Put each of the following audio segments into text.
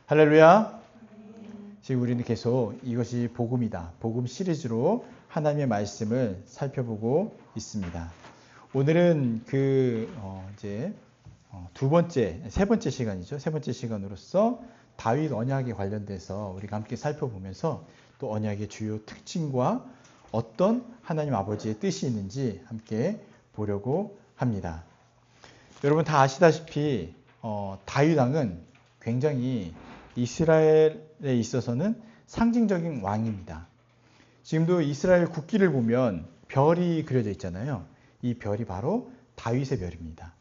할렐루야. 지금 우리는 계속 이것이 복음이다. 복음 시리즈로 하나님의 말씀을 살펴보고 있습니다. 오늘은 세 번째 시간이죠. 세 번째 시간으로서 다윗 언약에 관련돼서 우리가 함께 살펴보면서 또 언약의 주요 특징과 어떤 하나님 아버지의 뜻이 있는지 함께 보려고 합니다. 여러분 다 아시다시피 다윗 왕은 굉장히 이스라엘에 있어서는 상징적인 왕입니다. 지금도 이스라엘 국기를 보면 별이 그려져 있잖아요. 이 별이 바로 다윗의 별입니다.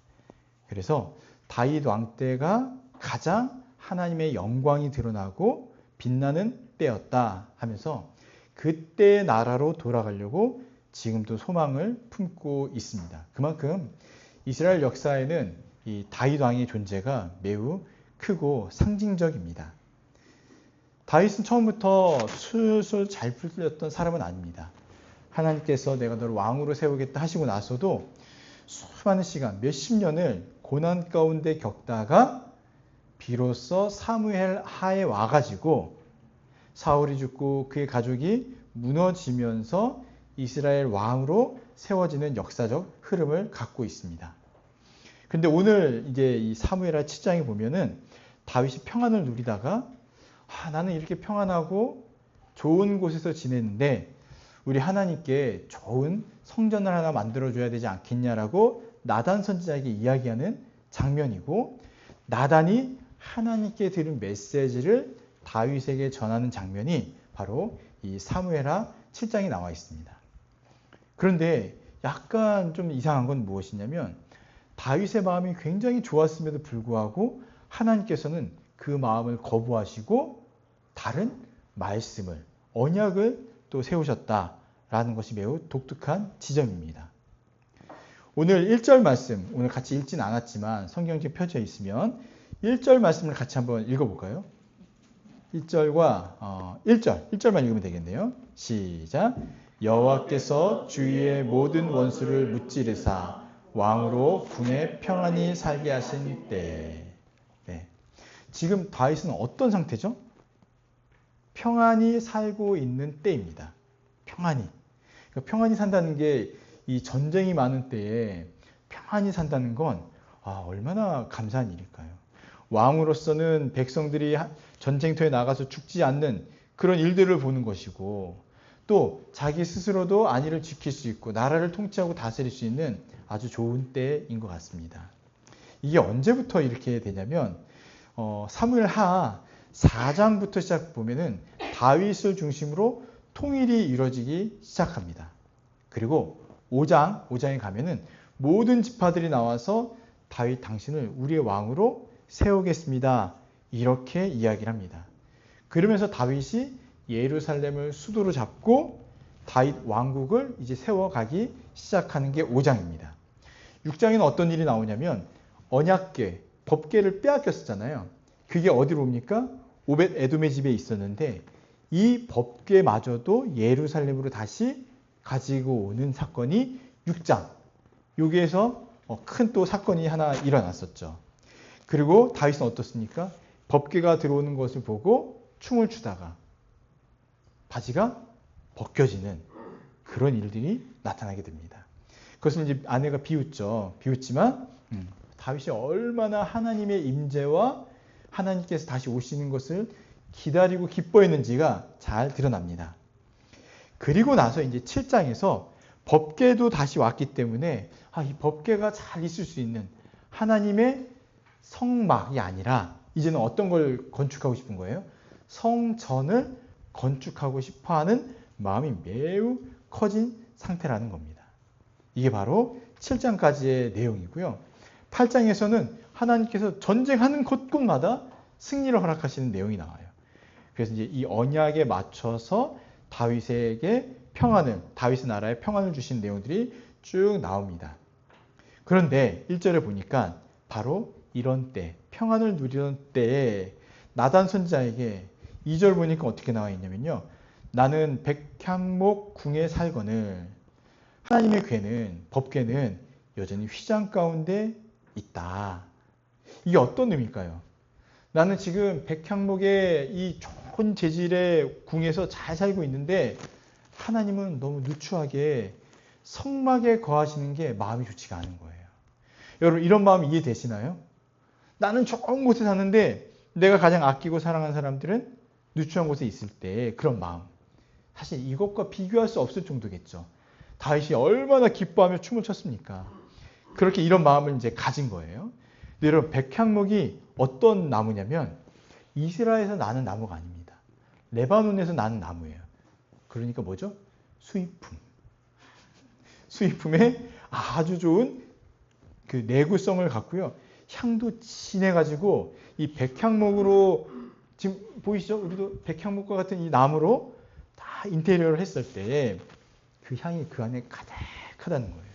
그래서 다윗 왕 때가 가장 하나님의 영광이 드러나고 빛나는 때였다 하면서 그때의 나라로 돌아가려고 지금도 소망을 품고 있습니다. 그만큼 이스라엘 역사에는 이 다윗 왕의 존재가 매우 크고 상징적입니다. 다윗은 처음부터 술술 잘 풀렸던 사람은 아닙니다. 하나님께서 내가 너를 왕으로 세우겠다 하시고 나서도 수많은 시간, 몇십 년을 고난 가운데 겪다가 비로소 사무엘 하에 와가지고 사울이 죽고 그의 가족이 무너지면서 이스라엘 왕으로 세워지는 역사적 흐름을 갖고 있습니다. 근데 오늘 이제 이 사무엘하 7장에 보면은 다윗이 평안을 누리다가 나는 이렇게 평안하고 좋은 곳에서 지냈는데 우리 하나님께 좋은 성전을 하나 만들어줘야 되지 않겠냐라고 나단 선지자에게 이야기하는 장면이고, 나단이 하나님께 들은 메시지를 다윗에게 전하는 장면이 바로 이 사무엘하 7장에 나와 있습니다. 그런데 약간 좀 이상한 건 무엇이냐면 다윗의 마음이 굉장히 좋았음에도 불구하고 하나님께서는 그 마음을 거부하시고 다른 말씀을, 언약을 또 세우셨다라는 것이 매우 독특한 지점입니다. 오늘 1절 말씀, 오늘 같이 읽진 않았지만 성경책에 펴져 있으면 1절 말씀을 같이 한번 읽어볼까요? 1절과 1절만 읽으면 되겠네요. 시작. 여호와께서 주위의 모든 원수를 무찌르사 왕으로 궁에 평안히 살게 하신 때. 네. 지금 다윗은 어떤 상태죠? 평안히 살고 있는 때입니다. 평안히. 그러니까 평안히 산다는 게 이 전쟁이 많은 때에 평안히 산다는 건 얼마나 감사한 일일까요? 왕으로서는 백성들이 전쟁터에 나가서 죽지 않는 그런 일들을 보는 것이고, 또 자기 스스로도 안위를 지킬 수 있고 나라를 통치하고 다스릴 수 있는 아주 좋은 때인 것 같습니다. 이게 언제부터 이렇게 되냐면 사무엘하 4장부터 시작 보면은 다윗을 중심으로 통일이 이루어지기 시작합니다. 그리고 5장에 가면은 모든 지파들이 나와서 다윗 당신을 우리의 왕으로 세우겠습니다. 이렇게 이야기를 합니다. 그러면서 다윗이 예루살렘을 수도로 잡고 다윗 왕국을 이제 세워가기 시작하는 게 5장입니다. 6장에는 어떤 일이 나오냐면 언약궤, 법궤를 빼앗겼었잖아요. 그게 어디로 옵니까? 오벳 에돔의 집에 있었는데 이 법궤마저도 예루살렘으로 다시 가지고 오는 사건이 6장. 여기에서 큰 또 사건이 하나 일어났었죠. 그리고 다윗은 어떻습니까? 법궤가 들어오는 것을 보고 춤을 추다가 바지가 벗겨지는 그런 일들이 나타나게 됩니다. 그것은 이제 아내가 비웃지만 다윗이 얼마나 하나님의 임재와 하나님께서 다시 오시는 것을 기다리고 기뻐했는지가 잘 드러납니다. 그리고 나서 이제 7장에서 법궤도 다시 왔기 때문에 이 법궤가 잘 있을 수 있는 하나님의 성막이 아니라 이제는 어떤 걸 건축하고 싶은 거예요? 성전을 건축하고 싶어하는 마음이 매우 커진 상태라는 겁니다. 이게 바로 7장까지의 내용이고요. 8장에서는 하나님께서 전쟁하는 곳곳마다 승리를 허락하시는 내용이 나와요. 그래서 이제 이 언약에 맞춰서 다윗에게 다윗의 나라에 평안을 주신 내용들이 쭉 나옵니다. 그런데 1절에 보니까 바로 이런 때, 평안을 누리던 때에 나단 선지자에게 2절 보니까 어떻게 나와 있냐면요. 나는 백향목 궁에 살거늘 하나님의 궤는, 법궤는 여전히 휘장 가운데 있다. 이게 어떤 의미일까요? 나는 지금 백향목의 이 좋은 재질의 궁에서 잘 살고 있는데 하나님은 너무 누추하게 성막에 거하시는 게 마음이 좋지가 않은 거예요. 여러분 이런 마음 이해되시나요? 나는 좋은 곳에 사는데 내가 가장 아끼고 사랑하는 사람들은 누추한 곳에 있을 때 그런 마음. 사실 이것과 비교할 수 없을 정도겠죠. 다윗이 얼마나 기뻐하며 춤을 췄습니까? 그렇게 이런 마음을 이제 가진 거예요. 근데 여러분 백향목이 어떤 나무냐면 이스라엘에서 나는 나무가 아닙니다. 레바논에서 나는 나무예요. 그러니까 뭐죠? 수입품. 수입품에 아주 좋은 그 내구성을 갖고요. 향도 진해가지고 이 백향목으로 지금 보이시죠? 우리도 백향목과 같은 이 나무로 다 인테리어를 했을 때 그 향이 그 안에 가득하다는 거예요.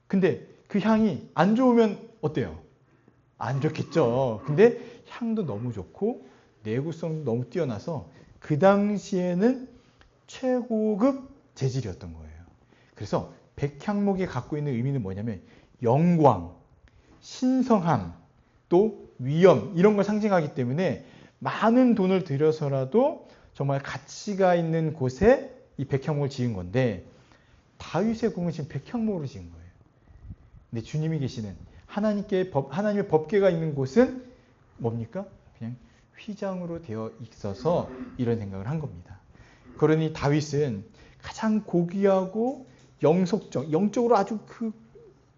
근데 그 향이 안 좋으면 어때요? 안 좋겠죠. 근데 향도 너무 좋고 내구성도 너무 뛰어나서 그 당시에는 최고급 재질이었던 거예요. 그래서 백향목이 갖고 있는 의미는 뭐냐면 영광, 신성함, 또 위엄 이런 걸 상징하기 때문에 많은 돈을 들여서라도 정말 가치가 있는 곳에 이 백향목을 지은 건데 다윗의 궁은 지금 백향목으로 지은 거예요. 근데 주님이 계시는 하나님의 법궤가 있는 곳은 뭡니까? 그냥 휘장으로 되어 있어서 이런 생각을 한 겁니다. 그러니 다윗은 가장 고귀하고 영적으로 아주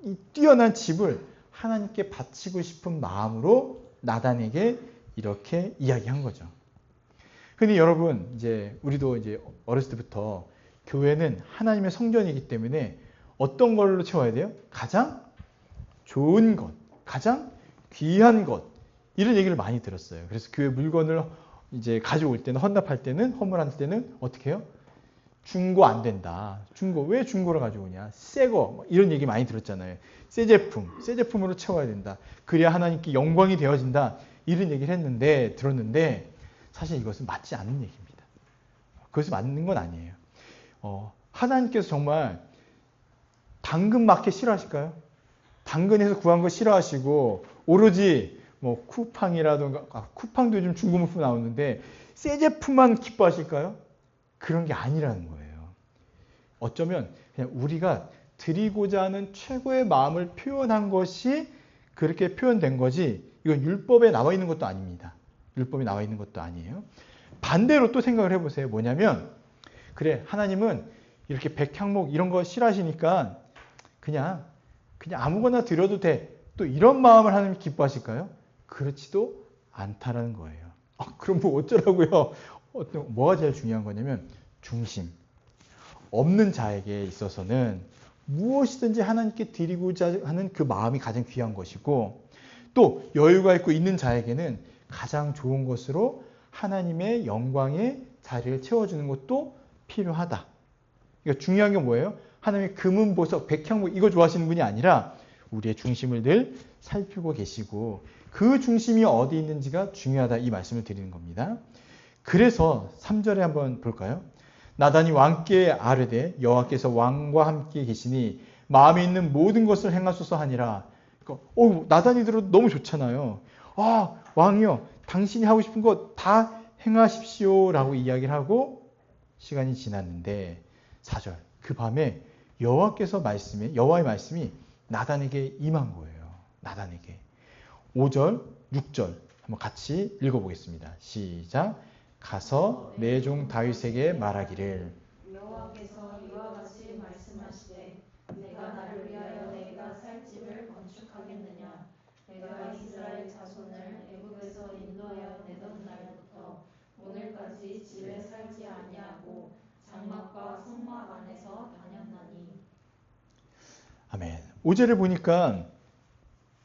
이 뛰어난 집을 하나님께 바치고 싶은 마음으로 나단에게 이렇게 이야기한 거죠. 근데 여러분, 이제 우리도 이제 어렸을 때부터 교회는 하나님의 성전이기 때문에 어떤 걸로 채워야 돼요? 가장 좋은 것, 가장 귀한 것 이런 얘기를 많이 들었어요. 그래서 교회 물건을 이제 가져올 때는 헌납할 때는 헌물할 때는 어떻게 해요? 중고 안 된다. 중고 왜 중고를 가져오냐? 새거 이런 얘기 많이 들었잖아요. 새 제품으로 채워야 된다. 그래야 하나님께 영광이 되어진다. 이런 얘기를 들었는데 사실 이것은 맞지 않는 얘기입니다. 그것이 맞는 건 아니에요. 하나님께서 정말 당근 마켓 싫어하실까요? 당근에서 구한 거 싫어하시고 오로지 뭐 쿠팡이라든가 쿠팡도 요즘 중고물품 나오는데 새 제품만 기뻐하실까요? 그런 게 아니라는 거예요. 어쩌면 그냥 우리가 드리고자 하는 최고의 마음을 표현한 것이 그렇게 표현된 거지 이건 율법에 나와 있는 것도 아닙니다. 율법에 나와 있는 것도 아니에요. 반대로 또 생각을 해보세요. 뭐냐면 그래 하나님은 이렇게 백향목 이런 거 싫어하시니까 그냥 아무거나 드려도 돼. 또 이런 마음을 하나님이 기뻐하실까요? 그렇지도 않다라는 거예요. 그럼 뭐 어쩌라고요? 뭐가 제일 중요한 거냐면 중심. 없는 자에게 있어서는 무엇이든지 하나님께 드리고자 하는 그 마음이 가장 귀한 것이고 또 여유가 있고 있는 자에게는 가장 좋은 것으로 하나님의 영광의 자리를 채워주는 것도 필요하다. 그러니까 중요한 게 뭐예요? 하나님의 금은 보석, 백향목 이거 좋아하시는 분이 아니라 우리의 중심을 늘 살피고 계시고 그 중심이 어디 있는지가 중요하다 이 말씀을 드리는 겁니다. 그래서 3절에 한번 볼까요? 나단이 왕께 아뢰되 여호와께서 왕과 함께 계시니 마음에 있는 모든 것을 행하소서 하니라. 나단이 들어도 너무 좋잖아요. 왕이요 당신이 하고 싶은 거 다 행하십시오 라고 이야기를 하고 시간이 지났는데 4절 그 밤에 여호와의 말씀이 나단에게 임한 거예요. 나단에게. 5절, 6절 한번 같이 읽어보겠습니다. 시작. 가서 내 종 다윗에게 말하기를 여호와께서 이와 같이 말씀하시되 내가 나를 위하여 내가 살 집을 건축하겠느냐 내가 이스라엘 자손을 애굽에서 인도하여 내던 날부터 오늘까지 집에 살지 아니하고 장막과 성막 안에서 다녔나니. 아멘. 5절을 보니까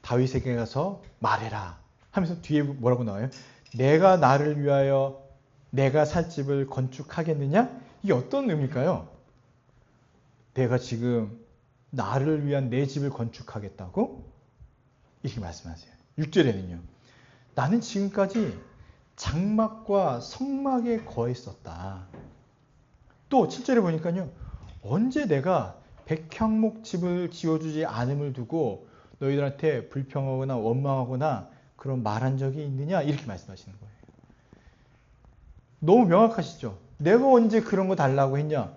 다윗에게 가서 말해라 하면서 뒤에 뭐라고 나와요? 내가 나를 위하여 내가 살 집을 건축하겠느냐? 이게 어떤 의미일까요? 내가 지금 나를 위한 내 집을 건축하겠다고? 이렇게 말씀하세요. 6절에는요. 나는 지금까지 장막과 성막에 거했었다. 또 7절에 보니까요. 언제 내가 백향목 집을 지어주지 않음을 두고 너희들한테 불평하거나 원망하거나 그런 말한 적이 있느냐? 이렇게 말씀하시는 거예요. 너무 명확하시죠? 내가 언제 그런 거 달라고 했냐?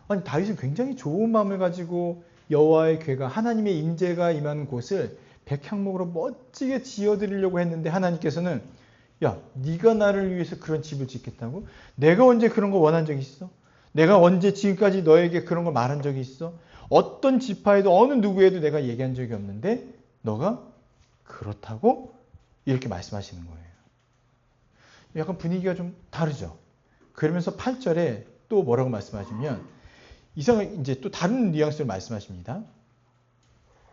아니, 다윗은 굉장히 좋은 마음을 가지고 여호와의 궤가, 하나님의 임재가 임하는 곳을 백향목으로 멋지게 지어드리려고 했는데 하나님께서는 야, 네가 나를 위해서 그런 집을 짓겠다고? 내가 언제 그런 거 원한 적이 있어? 내가 언제 지금까지 너에게 그런 걸 말한 적이 있어? 어떤 지파에도 어느 누구에도 내가 얘기한 적이 없는데 너가 그렇다고? 이렇게 말씀하시는 거예요. 약간 분위기가 좀 다르죠. 그러면서 8절에 또 뭐라고 말씀하시면 이상하게 이제 또 다른 뉘앙스를 말씀하십니다.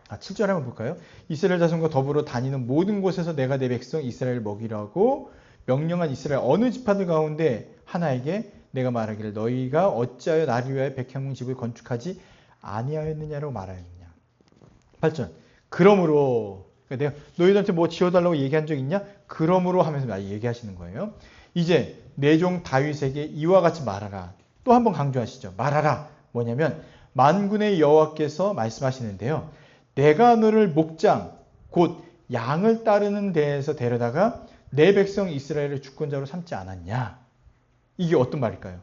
7절 한번 볼까요? 이스라엘 자손과 더불어 다니는 모든 곳에서 내가 내 백성 이스라엘을 먹이라고 명령한 이스라엘 어느 지파들 가운데 하나에게 내가 말하기를 너희가 어찌하여 나를 위하여 백향문 집을 건축하지 아니하였느냐라고 말하였느냐. 8절. 그러므로 그러니까 내가 너희들한테 뭐 지어달라고 얘기한 적 있냐? 그러므로 하면서 얘기하시는 거예요. 이제 내 종 다윗에게 이와 같이 말하라. 또 한번 강조하시죠. 말하라. 뭐냐면 만군의 여호와께서 말씀하시는데요. 내가 너를 목장 곧 양을 따르는 데에서 데려다가 내 백성 이스라엘을 주권자로 삼지 않았냐? 이게 어떤 말일까요?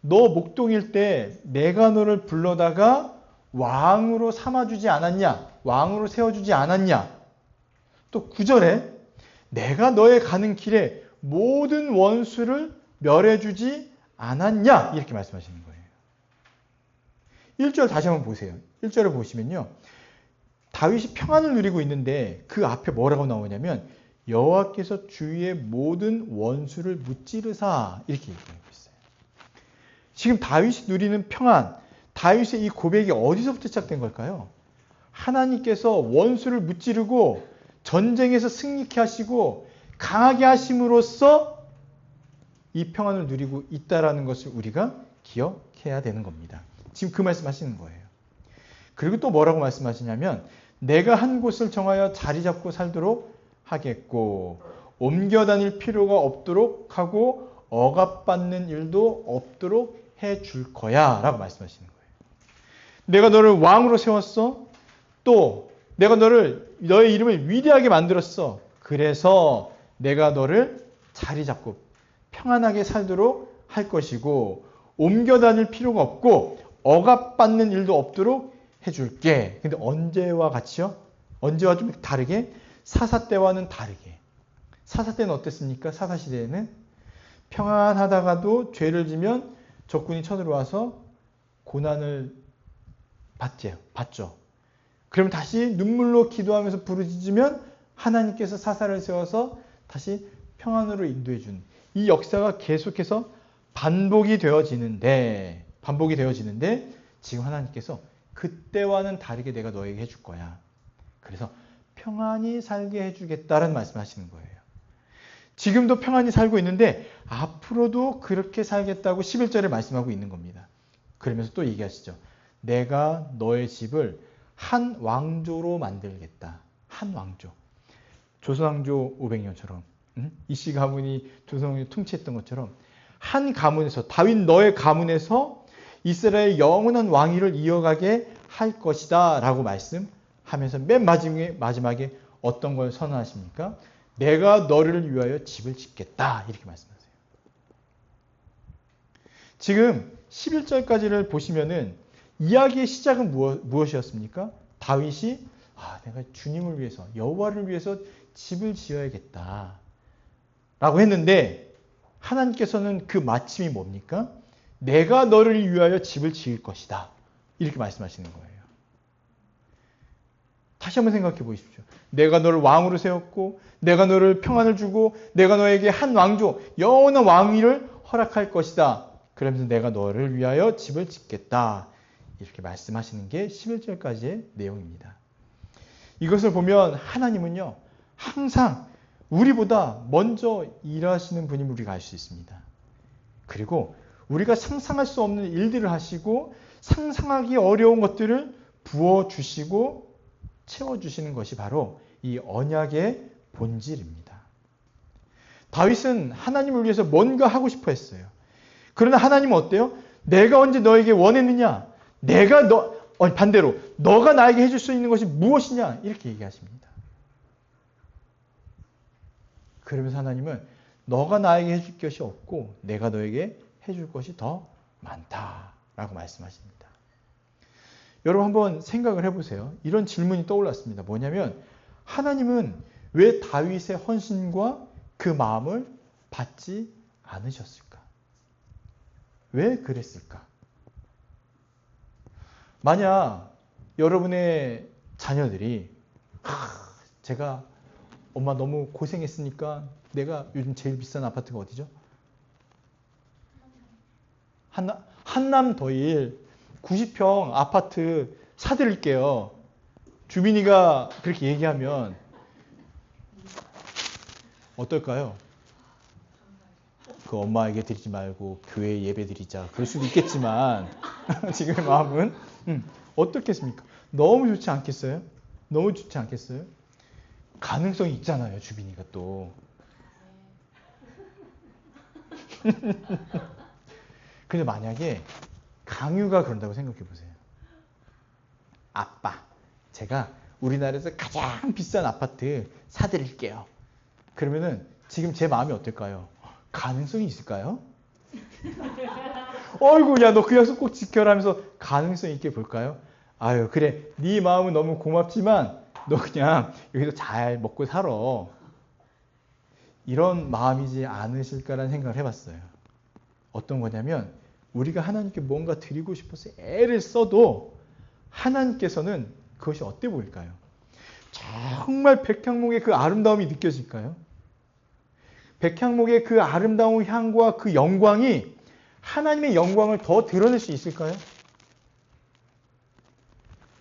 너 목동일 때 내가 너를 불러다가 왕으로 삼아주지 않았냐? 왕으로 세워주지 않았냐? 또 9절에 내가 너의 가는 길에 모든 원수를 멸해주지 않았냐? 이렇게 말씀하시는 거예요. 1절 다시 한번 보세요. 1절을 보시면요. 다윗이 평안을 누리고 있는데 그 앞에 뭐라고 나오냐면 여호와께서 주위의 모든 원수를 무찌르사 이렇게 얘기하고 있어요. 지금 다윗이 누리는 평안, 다윗의 이 고백이 어디서부터 시작된 걸까요? 하나님께서 원수를 무찌르고 전쟁에서 승리케 하시고 강하게 하심으로써 이 평안을 누리고 있다라는 것을 우리가 기억해야 되는 겁니다. 지금 그 말씀 하시는 거예요. 그리고 또 뭐라고 말씀하시냐면 내가 한 곳을 정하여 자리 잡고 살도록 하겠고 옮겨 다닐 필요가 없도록 하고 억압받는 일도 없도록 해줄 거야 라고 말씀하시는 거예요. 내가 너를 왕으로 세웠어. 또 내가 너의 이름을 위대하게 만들었어. 그래서 내가 너를 자리 잡고 평안하게 살도록 할 것이고 옮겨 다닐 필요가 없고 억압받는 일도 없도록 해줄게. 근데 언제와 같이요? 언제와 좀 다르게? 사사 때와는 다르게. 사사 때는 어땠습니까? 사사 시대에는 평안하다가도 죄를 지면 적군이 쳐들어와서 고난을 받죠. 그러면 다시 눈물로 기도하면서 부르짖으면 하나님께서 사사를 세워서 다시 평안으로 인도해 준 이 역사가 계속해서 반복이 되어지는데 지금 하나님께서 그때와는 다르게 내가 너에게 해줄 거야. 그래서 평안히 살게 해주겠다라는 말씀하시는 거예요. 지금도 평안히 살고 있는데 앞으로도 그렇게 살겠다고 11절에 말씀하고 있는 겁니다. 그러면서 또 얘기하시죠. 내가 너의 집을 한 왕조로 만들겠다. 한 왕조. 조선왕조 500년처럼 이씨 가문이 조선왕조 통치했던 것처럼 한 가문에서 다윗 너의 가문에서 이스라엘 영원한 왕위를 이어가게 할 것이다 라고 말씀하면서 맨 마지막에 어떤 걸 선언하십니까? 내가 너를 위하여 집을 짓겠다 이렇게 말씀하세요. 지금 11절까지를 보시면은 이야기의 시작은 무엇이었습니까? 다윗이 내가 주님을 위해서 여호와를 위해서 집을 지어야겠다 라고 했는데 하나님께서는 그 마침이 뭡니까? 내가 너를 위하여 집을 지을 것이다. 이렇게 말씀하시는 거예요. 다시 한번 생각해 보십시오. 내가 너를 왕으로 세웠고 내가 너를 평안을 주고 내가 너에게 한 왕조, 영원한 왕위를 허락할 것이다. 그러면서 내가 너를 위하여 집을 짓겠다. 이렇게 말씀하시는 게 11절까지의 내용입니다. 이것을 보면 하나님은요. 항상 우리보다 먼저 일하시는 분임을 우리가 알 수 있습니다. 그리고 우리가 상상할 수 없는 일들을 하시고 상상하기 어려운 것들을 부어주시고 채워주시는 것이 바로 이 언약의 본질입니다. 다윗은 하나님을 위해서 뭔가 하고 싶어 했어요. 그러나 하나님은 어때요? 내가 언제 너에게 원했느냐? 반대로 너가 나에게 해줄 수 있는 것이 무엇이냐? 이렇게 얘기하십니다. 그러면서 하나님은 너가 나에게 해줄 것이 없고 내가 너에게 해줄 것이 더 많다라고 말씀하십니다. 여러분 한번 생각을 해보세요. 이런 질문이 떠올랐습니다. 뭐냐면 하나님은 왜 다윗의 헌신과 그 마음을 받지 않으셨을까? 왜 그랬을까? 만약 여러분의 자녀들이 제가 엄마 너무 고생했으니까 내가 요즘 제일 비싼 아파트가 어디죠? 한남더일 90평 아파트 사드릴게요. 주민이가 그렇게 얘기하면 어떨까요? 그 엄마에게 드리지 말고 교회에 예배 드리자. 그럴 수도 있겠지만 지금의 마음은 어떻겠습니까? 너무 좋지 않겠어요? 너무 좋지 않겠어요? 가능성이 있잖아요. 주빈이가 또. 근데 만약에 강유가 그런다고 생각해 보세요. 아빠, 제가 우리나라에서 가장 비싼 아파트 사드릴게요. 그러면은 지금 제 마음이 어떨까요? 가능성이 있을까요? 어이구, 야, 너 그 약속 꼭 지켜라 하면서 가능성 있게 볼까요? 아유, 그래. 네 마음은 너무 고맙지만 너 그냥 여기서 잘 먹고 살아. 이런 마음이지 않으실까라는 생각을 해봤어요. 어떤 거냐면 우리가 하나님께 뭔가 드리고 싶어서 애를 써도 하나님께서는 그것이 어때 보일까요? 정말 백향목의 그 아름다움이 느껴질까요? 백향목의 그 아름다운 향과 그 영광이 하나님의 영광을 더 드러낼 수 있을까요?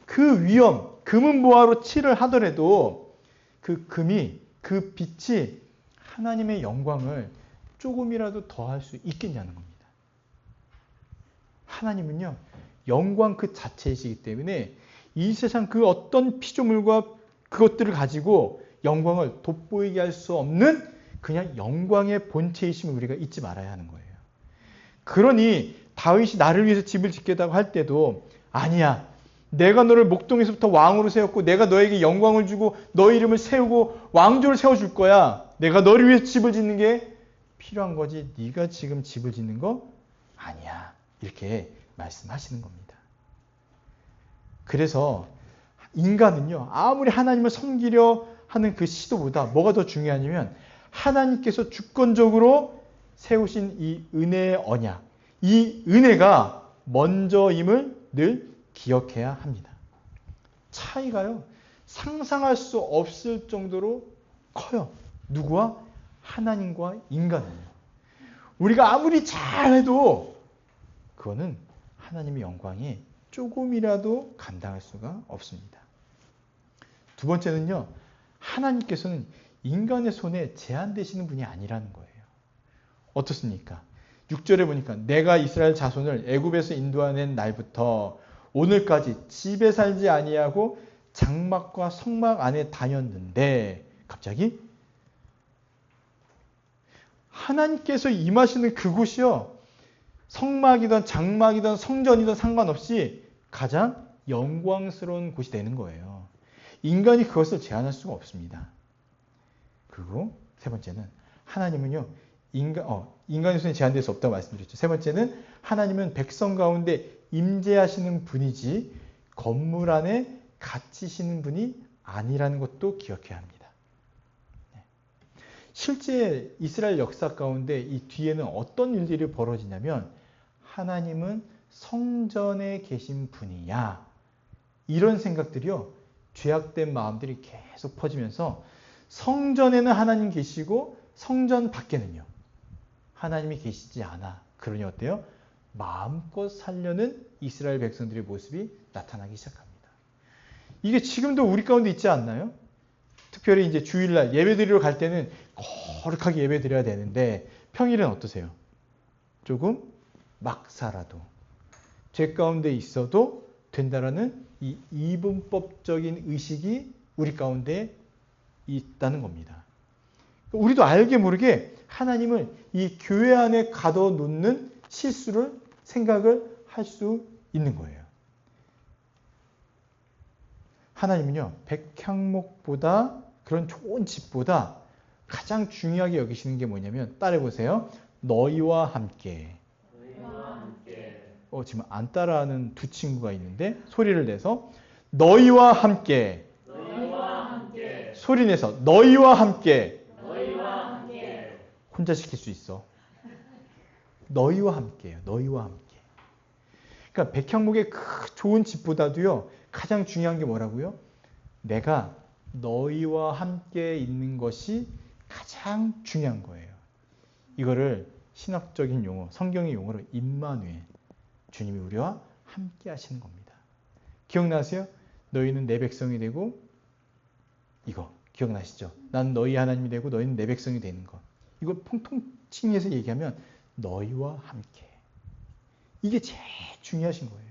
그 위엄, 금은 보화로 칠을 하더라도 그 금이, 그 빛이 하나님의 영광을 조금이라도 더할 수 있겠냐는 겁니다. 하나님은요, 영광 그 자체이시기 때문에 이 세상 그 어떤 피조물과 그것들을 가지고 영광을 돋보이게 할 수 없는 그냥 영광의 본체이심을 우리가 잊지 말아야 하는 거예요. 그러니 다윗이 나를 위해서 집을 짓겠다고 할 때도 아니야. 내가 너를 목동에서부터 왕으로 세웠고 내가 너에게 영광을 주고 너의 이름을 세우고 왕조를 세워줄 거야. 내가 너를 위해서 집을 짓는 게 필요한 거지. 네가 지금 집을 짓는 거 아니야. 이렇게 말씀하시는 겁니다. 그래서 인간은요. 아무리 하나님을 섬기려 하는 그 시도보다 뭐가 더 중요하냐면 하나님께서 주권적으로 세우신 이 은혜의 언약, 이 은혜가 먼저임을 늘 기억해야 합니다. 차이가요. 상상할 수 없을 정도로 커요. 누구와? 하나님과 인간은요. 우리가 아무리 잘해도 그거는 하나님의 영광이 조금이라도 감당할 수가 없습니다. 두 번째는요. 하나님께서는 인간의 손에 제한되시는 분이 아니라는 거예요. 어떻습니까? 6절에 보니까 내가 이스라엘 자손을 애굽에서 인도하는 날부터 오늘까지 집에 살지 아니하고 장막과 성막 안에 다녔는데 갑자기 하나님께서 임하시는 그곳이요. 성막이든 장막이든 성전이든 상관없이 가장 영광스러운 곳이 되는 거예요. 인간이 그것을 제한할 수가 없습니다. 그리고 세 번째는 하나님은요. 인간의 손에 제한될 수 없다고 말씀드렸죠. 세 번째는 하나님은 백성 가운데 임재하시는 분이지 건물 안에 갇히시는 분이 아니라는 것도 기억해야 합니다. 실제 이스라엘 역사 가운데 이 뒤에는 어떤 일들이 벌어지냐면 하나님은 성전에 계신 분이야. 이런 생각들이요. 죄악된 마음들이 계속 퍼지면서 성전에는 하나님 계시고 성전 밖에는요. 하나님이 계시지 않아. 그러니 어때요? 마음껏 살려는 이스라엘 백성들의 모습이 나타나기 시작합니다. 이게 지금도 우리 가운데 있지 않나요? 특별히 이제 주일날 예배드리러 갈 때는 거룩하게 예배드려야 되는데 평일은 어떠세요? 조금 막 살아도 죄 가운데 있어도 된다라는 이 이분법적인 의식이 우리 가운데 있다는 겁니다. 우리도 알게 모르게 하나님을 이 교회 안에 가둬놓는 실수를 생각을 할 수 있는 거예요. 하나님은요, 백향목보다 그런 좋은 집보다 가장 중요하게 여기시는 게 뭐냐면 따라해 보세요. 너희와 함께. 지금 안 따라하는 두 친구가 있는데 소리를 내서 너희와 함께. 소리 내서 너희와 함께. 혼자 시킬 수 있어. 너희와 함께예요. 너희와 함께. 그러니까 백향목의 그 좋은 집보다도요. 가장 중요한 게 뭐라고요? 내가 너희와 함께 있는 것이 가장 중요한 거예요. 이거를 신학적인 용어, 성경의 용어로 임마누엘, 주님이 우리와 함께 하시는 겁니다. 기억나세요? 너희는 내 백성이 되고 이거 기억나시죠? 나는 너희 하나님이 되고 너희는 내 백성이 되는 것. 이걸 통칭해서 얘기하면 너희와 함께. 이게 제일 중요하신 거예요.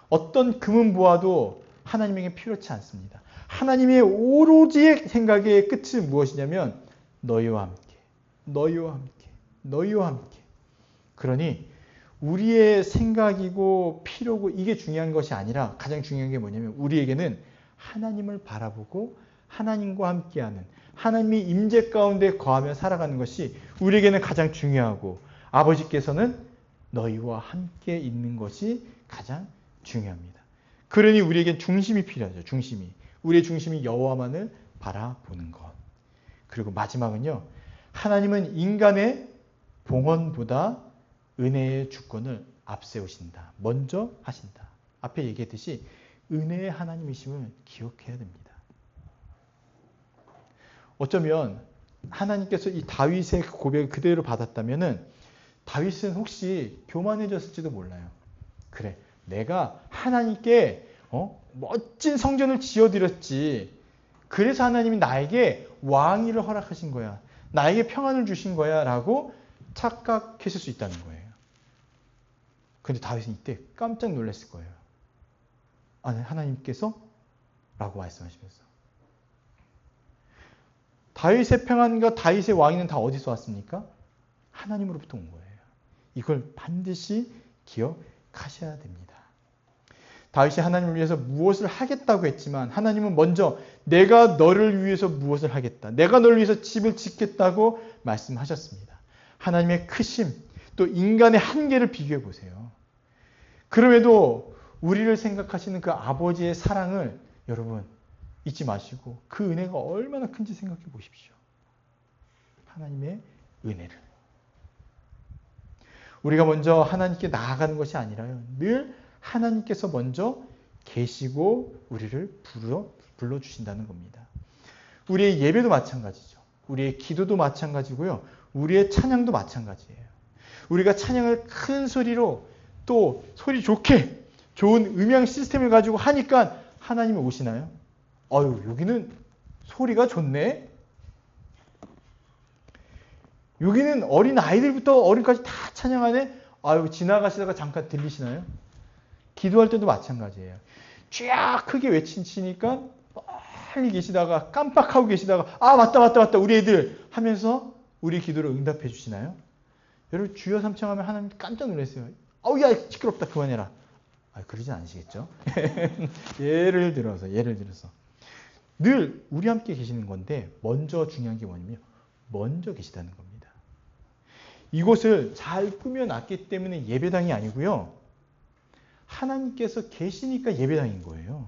어떤 금은 보아도 하나님에게 필요치 않습니다. 하나님의 오로지 생각의 끝은 무엇이냐면 너희와 함께, 너희와 함께, 너희와 함께. 그러니 우리의 생각이고 필요고 이게 중요한 것이 아니라 가장 중요한 게 뭐냐면 우리에게는 하나님을 바라보고 하나님과 함께하는 하나님이 임재 가운데 거하며 살아가는 것이 우리에게는 가장 중요하고 아버지께서는 너희와 함께 있는 것이 가장 중요합니다. 그러니 우리에겐 중심이 필요하죠. 중심이. 우리의 중심이 여호와만을 바라보는 것. 그리고 마지막은요. 하나님은 인간의 봉헌보다 은혜의 주권을 앞세우신다. 먼저 하신다. 앞에 얘기했듯이 은혜의 하나님이심을 기억해야 됩니다. 어쩌면 하나님께서 이 다윗의 고백을 그대로 받았다면은 다윗은 혹시 교만해졌을지도 몰라요. 그래, 내가 하나님께 멋진 성전을 지어드렸지. 그래서 하나님이 나에게 왕위를 허락하신 거야. 나에게 평안을 주신 거야. 라고 착각했을 수 있다는 거예요. 근데 다윗은 이때 깜짝 놀랐을 거예요. 아니, 하나님께서? 라고 말씀하시면서. 다윗의 평안과 다윗의 왕위는 다 어디서 왔습니까? 하나님으로부터 온 거예요. 이걸 반드시 기억하셔야 됩니다. 다윗이 하나님을 위해서 무엇을 하겠다고 했지만 하나님은 먼저 내가 너를 위해서 무엇을 하겠다. 내가 너를 위해서 집을 짓겠다고 말씀하셨습니다. 하나님의 크심, 또 인간의 한계를 비교해 보세요. 그럼에도 우리를 생각하시는 그 아버지의 사랑을 여러분 잊지 마시고 그 은혜가 얼마나 큰지 생각해 보십시오. 하나님의 은혜를. 우리가 먼저 하나님께 나아가는 것이 아니라요. 늘 하나님께서 먼저 계시고 우리를 불러주신다는 겁니다. 우리의 예배도 마찬가지죠. 우리의 기도도 마찬가지고요. 우리의 찬양도 마찬가지예요. 우리가 찬양을 큰 소리로 또 소리 좋게 좋은 음향 시스템을 가지고 하니까 하나님이 오시나요? 여기는 소리가 좋네. 여기는 어린 아이들부터 어른까지 다 찬양하네. 지나가시다가 잠깐 들리시나요? 기도할 때도 마찬가지예요. 쫙 크게 외치니까 빨리 계시다가 깜빡하고 계시다가 맞다 우리 애들 하면서 우리 기도를 응답해 주시나요? 여러분 주여 삼창하면 하나님 깜짝 놀랐어요. 야 시끄럽다 그만해라. 그러진 않으시겠죠? 예를 들어서 늘 우리 함께 계시는 건데 먼저 중요한 게 뭐냐면 먼저 계시다는 겁니다. 이곳을 잘 꾸며놨기 때문에 예배당이 아니고요. 하나님께서 계시니까 예배당인 거예요.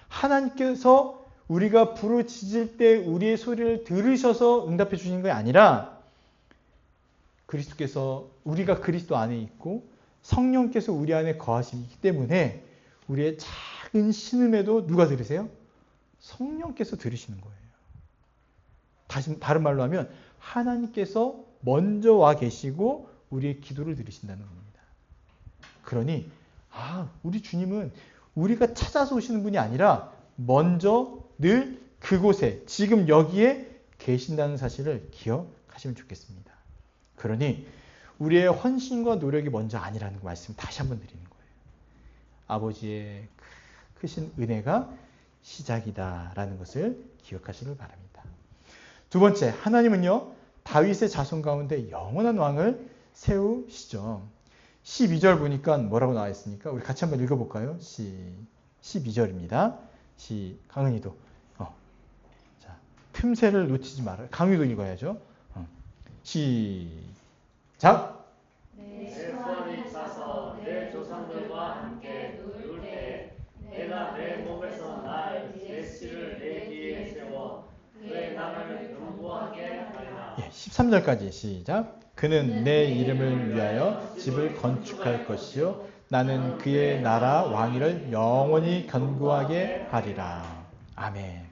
하나님께서 우리가 부르짖을 때 우리의 소리를 들으셔서 응답해 주시는 게 아니라 그리스도께서 우리가 그리스도 안에 있고 성령께서 우리 안에 거하시기 때문에 우리의 작은 신음에도 누가 들으세요? 성령께서 들으시는 거예요. 다른 말로 하면 하나님께서 먼저 와 계시고 우리의 기도를 들으신다는 겁니다. 그러니 우리 주님은 우리가 찾아서 오시는 분이 아니라 먼저 늘 그곳에 지금 여기에 계신다는 사실을 기억하시면 좋겠습니다. 그러니 우리의 헌신과 노력이 먼저 아니라는 말씀을 다시 한번 드리는 거예요. 아버지의 크신 은혜가 시작이다라는 것을 기억하시길 바랍니다. 두 번째, 하나님은요. 다윗의 자손 가운데 영원한 왕을 세우시죠. 12절 보니까 뭐라고 나와 있습니까? 우리 같이 한번 읽어볼까요? 12절입니다. 강은이도. 자, 틈새를 놓치지 말아요. 강의도 읽어야죠. 시작. 내 소원이 차서 내 조상들과 함께 누울 때 내가 내 몸에서 날 내 씨를 내 뒤에 세워 그의 나라를 견고하게 하리라. 13절까지 시작. 그는 내 이름을 위하여 집을 건축할 것이요 나는 그의 나라 왕위를 영원히 견고하게 하리라. 아멘.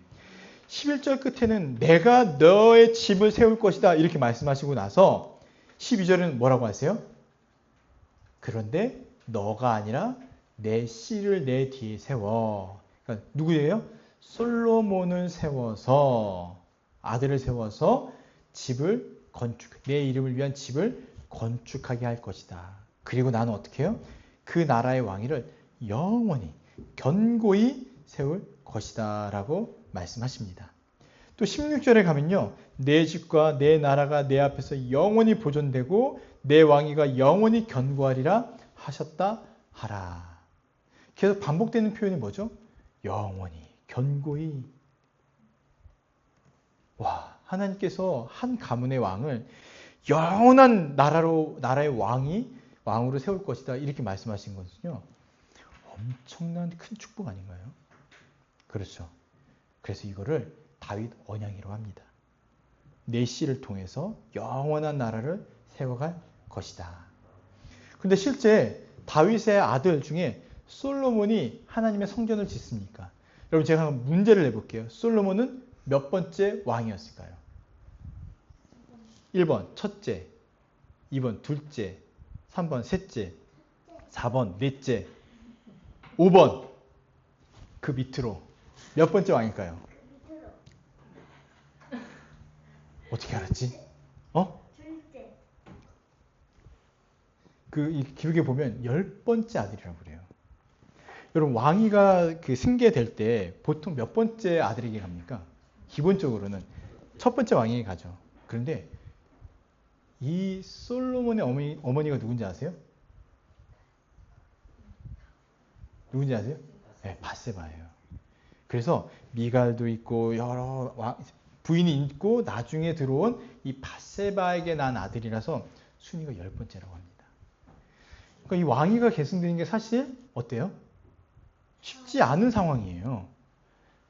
11절 끝에는 내가 너의 집을 세울 것이다 이렇게 말씀하시고 나서 12절은 뭐라고 하세요? 그런데 너가 아니라 내 씨를 내 뒤에 세워. 그러니까 누구예요? 솔로몬을 세워서, 아들을 세워서 집을 내 이름을 위한 집을 건축하게 할 것이다. 그리고 나는 어떻게 해요? 그 나라의 왕위를 영원히 견고히 세울 것이다 라고 말씀하십니다. 또 16절에 가면요. 내 집과 내 나라가 내 앞에서 영원히 보존되고 내 왕위가 영원히 견고하리라 하셨다 하라. 계속 반복되는 표현이 뭐죠? 영원히, 견고히. 와, 하나님께서 한 가문의 왕을 영원한 나라의 왕으로 세울 것이다 이렇게 말씀하신 것은요. 엄청난 큰 축복 아닌가요? 그렇죠. 그래서 이거를 다윗 언약이라고 합니다. 내 씨를 통해서 영원한 나라를 세워갈 것이다. 그런데 실제 다윗의 아들 중에 솔로몬이 하나님의 성전을 짓습니까? 여러분 제가 한번 문제를 내볼게요. 솔로몬은 몇 번째 왕이었을까요? 1번 첫째, 2번 둘째, 3번 셋째, 4번 넷째, 5번 그 밑으로 몇 번째 왕일까요? 어떻게 알았지? 둘째. 그 기록에 보면 10번째 아들이라고 그래요. 여러분 왕위가 승계될 때 보통 몇 번째 아들에게 갑니까? 기본적으로는 첫 번째 왕에게 가죠. 그런데 이 솔로몬의 어머니가 누군지 아세요? 누군지 아세요? 네, 밧세바예요. 그래서 미갈도 있고 여러 부인이 있고 나중에 들어온 이 밧세바에게 난 아들이라서 순위가 10번째라고 합니다. 그러니까 이 왕위가 계승되는 게 사실 어때요? 쉽지 않은 상황이에요.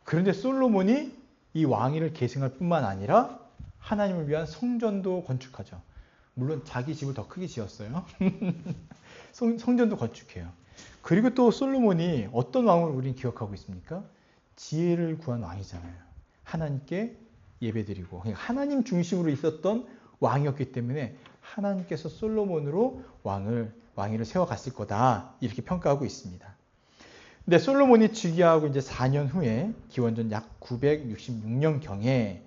그런데 솔로몬이 이 왕위를 계승할 뿐만 아니라 하나님을 위한 성전도 건축하죠. 물론 자기 집을 더 크게 지었어요. 성전도 건축해요. 그리고 또 솔로몬이 어떤 왕을 우리는 기억하고 있습니까? 지혜를 구한 왕이잖아요. 하나님께 예배드리고 하나님 중심으로 있었던 왕이었기 때문에 하나님께서 솔로몬으로 왕위를 세워갔을 거다 이렇게 평가하고 있습니다. 근데 솔로몬이 즉위하고 이제 4년 후에 기원전 약 966년경에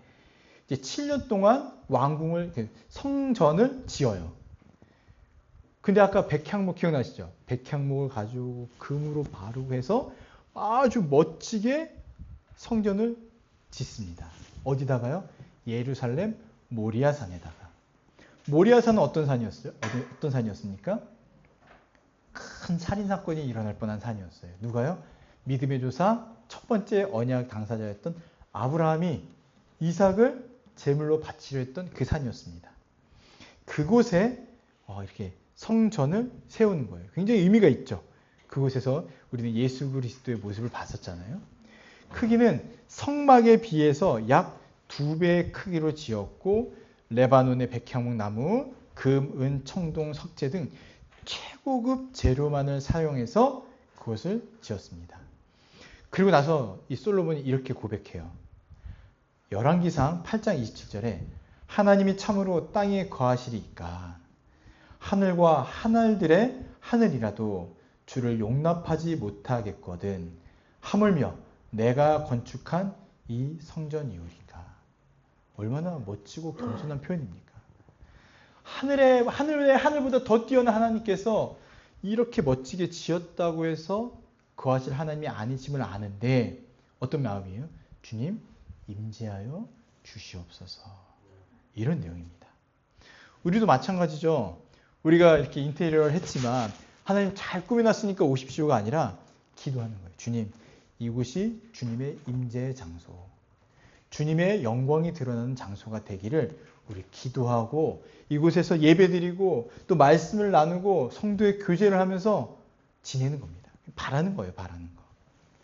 이제 7년 동안 성전을 지어요. 근데 아까 백향목 기억나시죠? 백향목을 가지고 금으로 바르고 해서 아주 멋지게 성전을 짓습니다. 어디다가요? 예루살렘 모리아산에다가. 모리아산은 어떤 산이었어요? 어떤 산이었습니까? 큰 살인사건이 일어날 뻔한 산이었어요. 누가요? 믿음의 조사 첫 번째 언약 당사자였던 아브라함이 이삭을 제물로 바치려 했던 그 산이었습니다. 그곳에 이렇게 성전을 세우는 거예요. 굉장히 의미가 있죠. 그곳에서 우리는 예수 그리스도의 모습을 봤었잖아요. 크기는 성막에 비해서 약 2배의 크기로 지었고 레바논의 백향목 나무, 금, 은, 청동, 석재 등 최고급 재료만을 사용해서 그것을 지었습니다. 그리고 나서 이 솔로몬이 이렇게 고백해요. 열왕기상 8장 27절에 하나님이 참으로 땅에 거하시리이까 하늘과 하늘들의 하늘이라도 주를 용납하지 못하겠거든 하물며 내가 건축한 이 성전이오리까. 얼마나 멋지고 겸손한 표현입니까? 하늘보다 더 뛰어난 하나님께서 이렇게 멋지게 지었다고 해서 거하실 하나님이 아니심을 아는데 어떤 마음이에요? 주님 임재하여 주시옵소서. 이런 내용입니다. 우리도 마찬가지죠. 우리가 이렇게 인테리어를 했지만 하나님 잘 꾸며놨으니까 오십시오가 아니라 기도하는 거예요. 주님 이곳이 주님의 임재의 장소. 주님의 영광이 드러나는 장소가 되기를 우리 기도하고 이곳에서 예배드리고 또 말씀을 나누고 성도의 교제를 하면서 지내는 겁니다. 바라는 거예요. 바라는 거.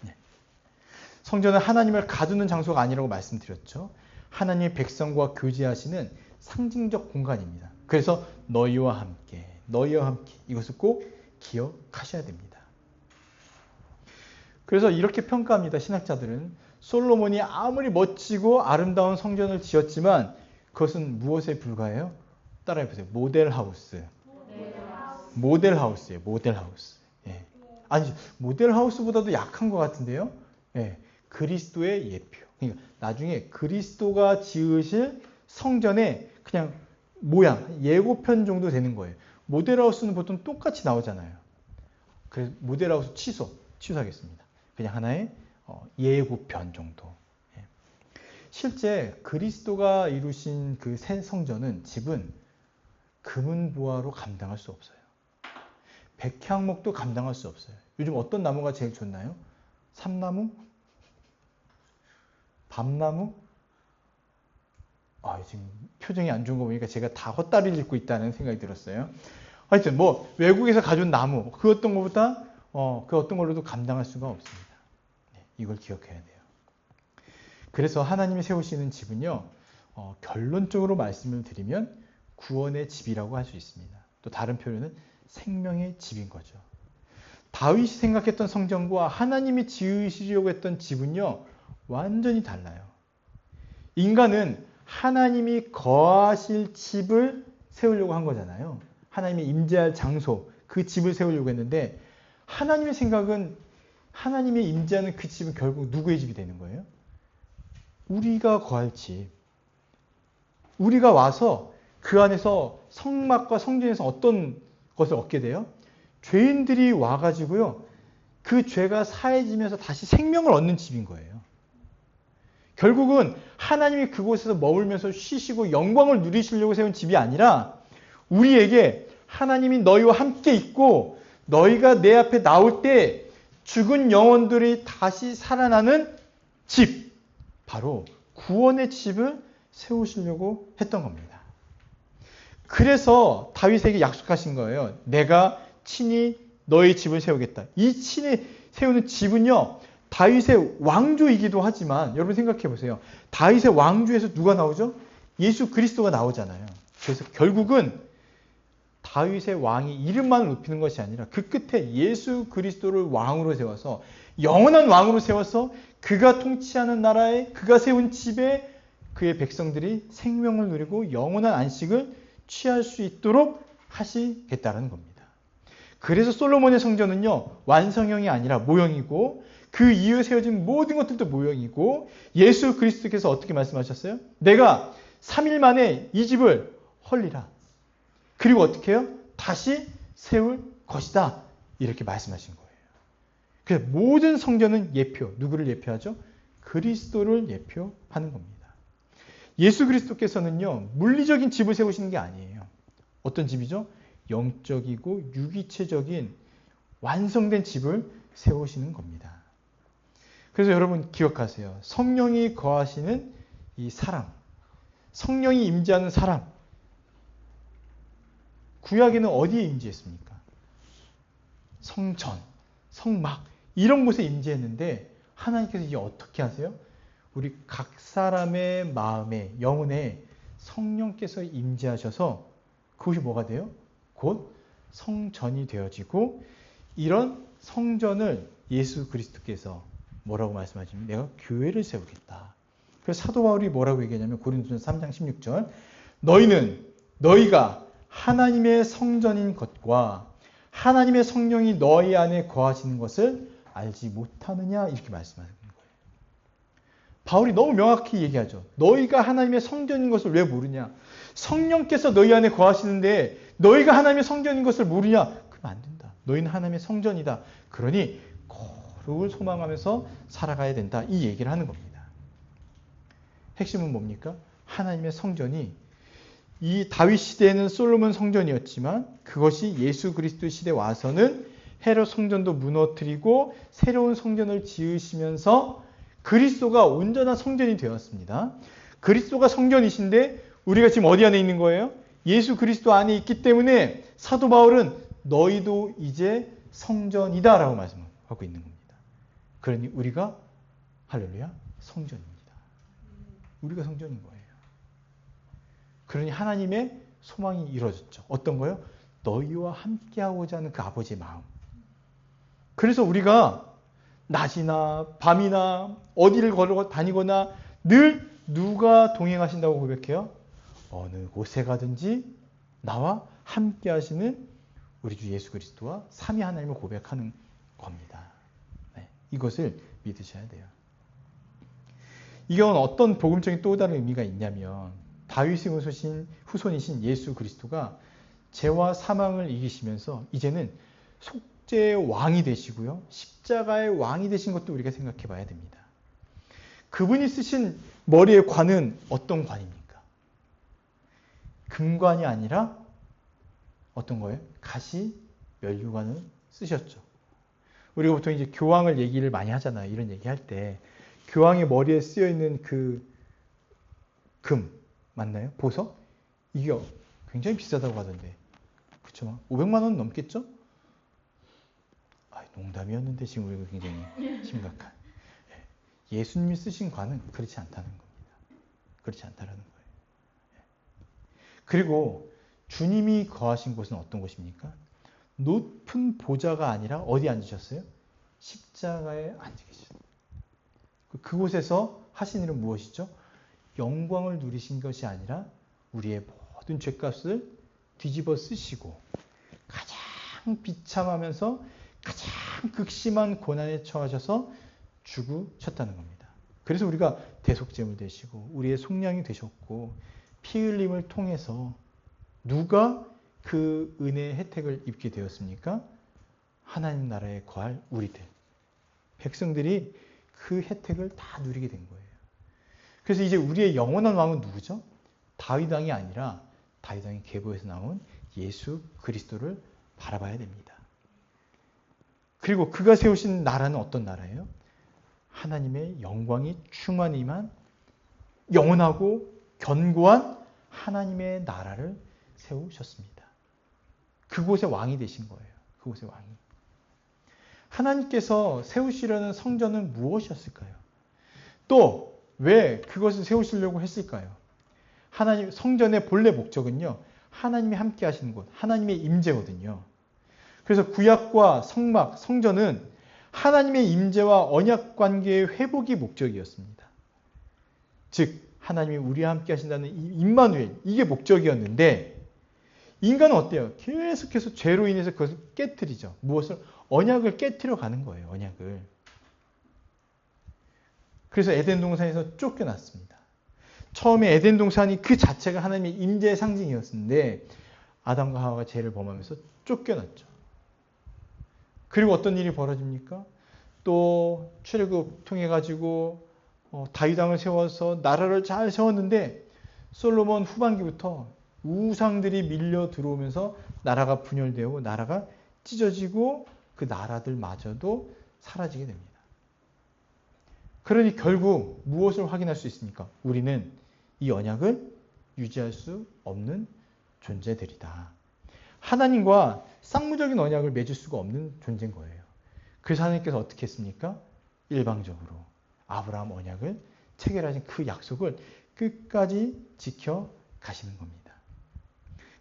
네. 성전은 하나님을 가두는 장소가 아니라고 말씀드렸죠. 하나님의 백성과 교제하시는 상징적 공간입니다. 그래서 너희와 함께 이것을 꼭 기억하셔야 됩니다. 그래서 이렇게 평가합니다. 신학자들은 솔로몬이 아무리 멋지고 아름다운 성전을 지었지만 그것은 무엇에 불과해요? 따라해보세요. 모델하우스. 모델하우스예요. 모델하우스. 예. 아니, 모델하우스보다도 약한 것 같은데요. 예. 그리스도의 예표. 그러니까 나중에 그리스도가 지으실 성전의 그냥 모양, 예고편 정도 되는 거예요. 모델하우스는 보통 똑같이 나오잖아요. 그래서 모델하우스 취소하겠습니다. 그냥 하나의 예고편 정도. 예. 실제 그리스도가 이루신 그 새 성전은 집은 금은보화로 감당할 수 없어요. 백향목도 감당할 수 없어요. 요즘 어떤 나무가 제일 좋나요? 삼나무? 밤나무? 지금 표정이 안 좋은 거 보니까 제가 다 헛다리를 짚고 있다는 생각이 들었어요. 하여튼 외국에서 가져온 나무 그 어떤 것보다 그 어떤 걸로도 감당할 수가 없습니다. 네, 이걸 기억해야 돼요. 그래서 하나님이 세우시는 집은요, 결론적으로 말씀을 드리면 구원의 집이라고 할 수 있습니다. 또 다른 표현은 생명의 집인 거죠. 다윗이 생각했던 성전과 하나님이 지으시려고 했던 집은요, 완전히 달라요. 인간은 하나님이 거하실 집을 세우려고 한 거잖아요. 하나님이 임재할 장소, 그 집을 세우려고 했는데 하나님의 생각은 하나님이 임재하는 그 집은 결국 누구의 집이 되는 거예요? 우리가 거할 집. 우리가 와서 그 안에서 성막과 성전에서 어떤 것을 얻게 돼요? 죄인들이 와가지고요, 그 죄가 사해지면서 다시 생명을 얻는 집인 거예요. 결국은 하나님이 그곳에서 머물면서 쉬시고 영광을 누리시려고 세운 집이 아니라 우리에게 하나님이 너희와 함께 있고 너희가 내 앞에 나올 때 죽은 영혼들이 다시 살아나는 집, 바로 구원의 집을 세우시려고 했던 겁니다. 그래서 다윗에게 약속하신 거예요. 내가 친히 너희 집을 세우겠다. 이 친히 세우는 집은요, 다윗의 왕조이기도 하지만 여러분 생각해 보세요. 다윗의 왕조에서 누가 나오죠? 예수 그리스도가 나오잖아요. 그래서 결국은 다윗의 왕이 이름만 높이는 것이 아니라 그 끝에 예수 그리스도를 왕으로 세워서 영원한 왕으로 세워서 그가 통치하는 나라에 그가 세운 집에 그의 백성들이 생명을 누리고 영원한 안식을 취할 수 있도록 하시겠다는 겁니다. 그래서 솔로몬의 성전은요, 완성형이 아니라 모형이고 그 이후에 세워진 모든 것들도 모형이고 예수 그리스도께서 어떻게 말씀하셨어요? 내가 3일 만에 이 집을 헐리라. 그리고 어떻게 해요? 다시 세울 것이다. 이렇게 말씀하신 거예요. 그래서 모든 성전은 예표, 누구를 예표하죠? 그리스도를 예표하는 겁니다. 예수 그리스도께서는요, 물리적인 집을 세우시는 게 아니에요. 어떤 집이죠? 영적이고 유기체적인 완성된 집을 세우시는 겁니다. 그래서 여러분 기억하세요. 성령이 거하시는 이 사람, 성령이 임재하는 사람, 구약에는 어디에 임재했습니까? 성전, 성막 이런 곳에 임재했는데 하나님께서 이제 어떻게 하세요? 우리 각 사람의 마음에, 영혼에 성령께서 임재하셔서 그것이 뭐가 돼요? 곧 성전이 되어지고 이런 성전을 예수 그리스도께서 뭐라고 말씀하시면 내가 교회를 세우겠다. 그래서 사도 바울이 뭐라고 얘기하냐면 고린도전서 3장 16절 너희가 하나님의 성전인 것과 하나님의 성령이 너희 안에 거하시는 것을 알지 못하느냐 이렇게 말씀하는 거예요. 바울이 너무 명확히 얘기하죠. 너희가 하나님의 성전인 것을 왜 모르냐? 성령께서 너희 안에 거하시는데 너희가 하나님의 성전인 것을 모르냐? 그러면 안 된다. 너희는 하나님의 성전이다. 그러니 거룩을 소망하면서 살아가야 된다. 이 얘기를 하는 겁니다. 핵심은 뭡니까? 하나님의 성전이 이 다윗 시대에는 솔로몬 성전이었지만 그것이 예수 그리스도 시대에 와서는 헤롯 성전도 무너뜨리고 새로운 성전을 지으시면서 그리스도가 온전한 성전이 되었습니다. 그리스도가 성전이신데 우리가 지금 어디 안에 있는 거예요? 예수 그리스도 안에 있기 때문에 사도 바울은 너희도 이제 성전이다 라고 말씀하고 있는 겁니다. 그러니 우리가 할렐루야 성전입니다. 우리가 성전인 거예요. 그러니 하나님의 소망이 이루어졌죠. 어떤 거요? 너희와 함께하고자 하는 그 아버지의 마음. 그래서 우리가 낮이나 밤이나 어디를 걸어 다니거나 늘 누가 동행하신다고 고백해요? 어느 곳에 가든지 나와 함께 하시는 우리 주 예수 그리스도와 삼위 하나님을 고백하는 겁니다. 네, 이것을 믿으셔야 돼요. 이건 어떤 복음적인 또 다른 의미가 있냐면 다윗의 후손이신 예수 그리스도가 죄와 사망을 이기시면서 이제는 속죄의 왕이 되시고요. 십자가의 왕이 되신 것도 우리가 생각해 봐야 됩니다. 그분이 쓰신 머리의 관은 어떤 관입니까? 금관이 아니라 어떤 거예요? 가시 면류관을 쓰셨죠. 우리가 보통 이제 교황을 얘기를 많이 하잖아요. 이런 얘기할 때 교황의 머리에 쓰여 있는 그 금 맞나요? 보석? 이게 굉장히 비싸다고 하던데. 그렇죠? 500만 원 넘겠죠? 농담이었는데 지금 우리가 굉장히 심각한. 예수님이 쓰신 관은 그렇지 않다는 겁니다. 그렇지 않다는 거예요. 그리고 주님이 거하신 곳은 어떤 곳입니까? 높은 보좌가 아니라 어디 앉으셨어요? 십자가에 앉아 계셨어요. 그곳에서 하신 일은 무엇이죠? 영광을 누리신 것이 아니라 우리의 모든 죄값을 뒤집어 쓰시고 가장 비참하면서 가장 극심한 고난에 처하셔서 죽으셨다는 겁니다. 그래서 우리가 대속제물 되시고 우리의 속량이 되셨고 피 흘림을 통해서 누가 그 은혜의 혜택을 입게 되었습니까? 하나님 나라에 거할 우리들, 백성들이 그 혜택을 다 누리게 된 거예요. 그래서 이제 우리의 영원한 왕은 누구죠? 다윗 왕이 아니라 다윗 왕의 계보에서 나온 예수 그리스도를 바라봐야 됩니다. 그리고 그가 세우신 나라는 어떤 나라예요? 하나님의 영광이 충만히 임한 영원하고 견고한 하나님의 나라를 세우셨습니다. 그곳의 왕이 되신 거예요. 그곳의 왕이. 하나님께서 세우시려는 성전은 무엇이었을까요? 또 왜 그것을 세우시려고 했을까요? 하나님 성전의 본래 목적은요. 하나님이 함께 하시는 곳, 하나님의 임재거든요. 그래서 구약과 성막, 성전은 하나님의 임재와 언약 관계의 회복이 목적이었습니다. 즉 하나님이 우리와 함께 하신다는 이 임마누엘, 이게 목적이었는데 인간은 어때요? 계속해서 죄로 인해서 그것을 깨트리죠. 무엇을? 언약을 깨트려 가는 거예요. 언약을. 그래서 에덴 동산에서 쫓겨났습니다. 처음에 에덴 동산이 그 자체가 하나님의 임재의 상징이었는데 아담과 하와가 죄를 범하면서 쫓겨났죠. 그리고 어떤 일이 벌어집니까? 또 출애굽 통해 가지고 다윗 왕을 세워서 나라를 잘 세웠는데 솔로몬 후반기부터 우상들이 밀려 들어오면서 나라가 분열되고 나라가 찢어지고 그 나라들마저도 사라지게 됩니다. 그러니 결국 무엇을 확인할 수 있습니까? 우리는 이 언약을 유지할 수 없는 존재들이다. 하나님과 쌍무적인 언약을 맺을 수가 없는 존재인 거예요. 그래서 하나님께서 어떻게 했습니까? 일방적으로 아브라함 언약을 체결하신 그 약속을 끝까지 지켜 가시는 겁니다.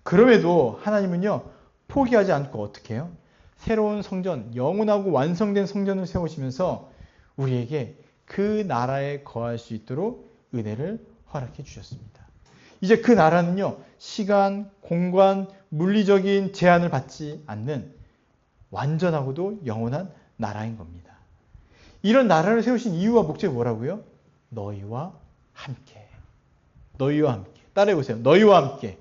그럼에도 하나님은요, 포기하지 않고 어떻게 해요? 새로운 성전, 영원하고 완성된 성전을 세우시면서 우리에게 그 나라에 거할 수 있도록 은혜를 허락해 주셨습니다. 이제 그 나라는요, 시간, 공간, 물리적인 제한을 받지 않는 완전하고도 영원한 나라인 겁니다. 이런 나라를 세우신 이유와 목적이 뭐라고요? 너희와 함께. 너희와 함께. 따라해 보세요. 너희와 함께.